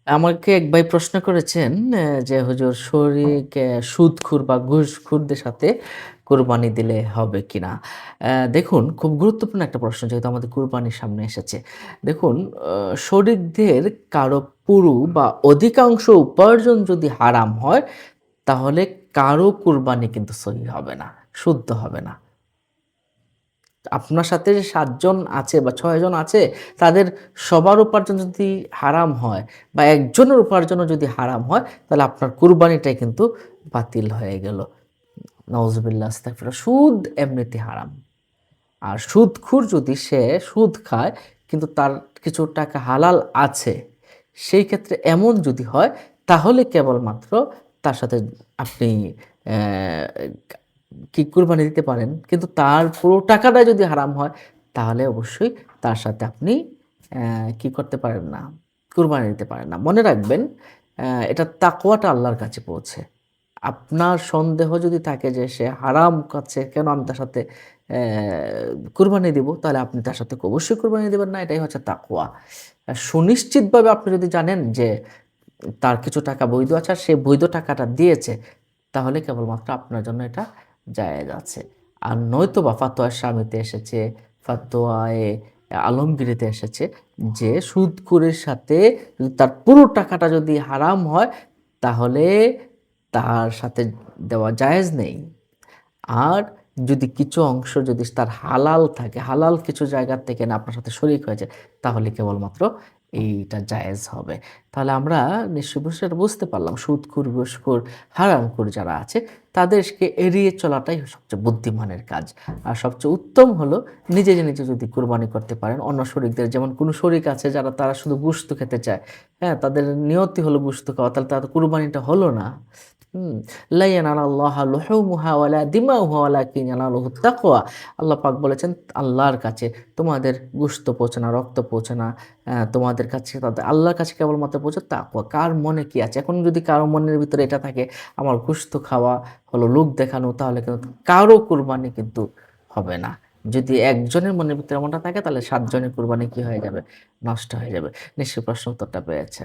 আমাকে এক ভাই প্রশ্ন করেছেন যে হুজুর সুদখোর বা ঘুষখোরদের সাথে কোরবানি দিলে হবে কিনা? দেখুন খুব গুরুত্বপূর্ণ একটা প্রশ্ন যেহেতু আমাদের কুরবানির সামনে এসেছে। দেখুন আ শরিকদের কারো পুরো বা অধিকাংশ উপার্জন যদি হারাম হয় তাহলে কারো কুরবানি কিন্তু সহি হবে না, শুদ্ধ হবে না। আপনার সাথে যে ৭ জন আছে বা ৬ জন আছে, তাদের সবার উপার্জন যদি হারাম হয় বা একজনের উপার্জনও যদি হারাম হয়, তাহলে আপনার কুরবানিটাই কিন্তু বাতিল হয়ে গেল। নাউজুবিল্লাহ, আস্তাগফিরুল্লাহ। সুদ এমনিতে হারাম। আর সুদখোর যদি সে সুদ খায় কিন্তু তার কিছু টাকা হালাল আছে, সেই ক্ষেত্রে এমন যদি হয় তাহলে কেবলমাত্র তার সাথে আপনি অ্যা কি কুরবানি দিতে পারেন। কিন্তু তার পুরো টাকাটাই যদি হারাম হয় তাহলে অবশ্যই তার সাথে আপনি কি করতে পারেন না, কুরবানি দিতে পারেন না। মনে রাখবেন এটার তাকওয়াটা আল্লাহর কাছে পৌঁছে। আপনার সন্দেহ যদি থাকে যে সে হারাম খাচ্ছে, কেন আমি তার সাথে কুরবানি দিব? তাহলে আপনি তার সাথে অবশ্যই কুরবানি দিবেন না। এটাই হচ্ছে তাকওয়া। সুনিশ্চিতভাবে আপনি যদি জানেন যে তার কিছু টাকা বৈধ আছে আর সে বৈধ টাকাটা দিয়েছে, তাহলে কেবলমাত্র আপনার জন্য এটা জায়েজ আছে। আর নয়তোবা ফাতোয়ায়ে শামিতে এসেছে, ফাতোয়ায়ে আলমগীরিতে এসেছে যে সুদখোরের সাথে যদি তার পুরো টাকাটা যদি হারাম হয়, তাহলে তার সাথে দেওয়া জায়েজ নেই। আর যদি কিছু অংশ যদি তার হালাল থাকে, হালাল কিছু জায়গা থেকে না আপনার সাথে শরিক হয়ে যায়, তাহলে কেবলমাত্র এইটা জায়েজ হবে। তাহলে আমরা নিশ্চয়ই বিষয়টা বুঝতে পারলাম সুদখোর, ঘুষখোর, হারামখোর যারা আছে তাদেরকে এড়িয়ে চলাটাই সবচেয়ে বুদ্ধিমানের কাজ। আর সবচেয়ে উত্তম হলো নিজে যদি কুরবানি করতে পারেন অন্য শরিকদের, যেমন কোনো শরিক আছে যারা তারা শুধু গোশত খেতে চায়, হ্যাঁ? তাদের নিয়তই হলো গোশত খাওয়া, তাহলে তাদের কুরবানিটা হলো না। হুম? লা ইয়ানালাল্লাহা লুহুমুহা ওয়ালা দিমাউহা ওয়ালাকিন ইয়ানালুহুত তাকওয়া। আল্লাহ পাক বলেছেন, আল্লাহর কাছে তোমাদের গোশত পৌঁছে না, রক্ত পৌঁছে না। তোমাদের কাছে তাদের আল্লাহর কাছে কেবলমাত্র পৌঁছে তাকওয়া। কার মনে কি আছে? এখন যদি কারো মনের ভিতরে এটা থাকে আমার গোশত খাওয়া হলো লোক দেখানো, তাহলে কিন্তু কারো কুরবানি কিন্তু হবে না। যদি একজনের মনের ভিতরে এমনটা থাকে তাহলে ৭ জনের কুরবানি কি হয়ে যাবে? নষ্ট হয়ে যাবে। নিশ্চয়ই প্রশ্ন উত্তরটা পেয়েছেন।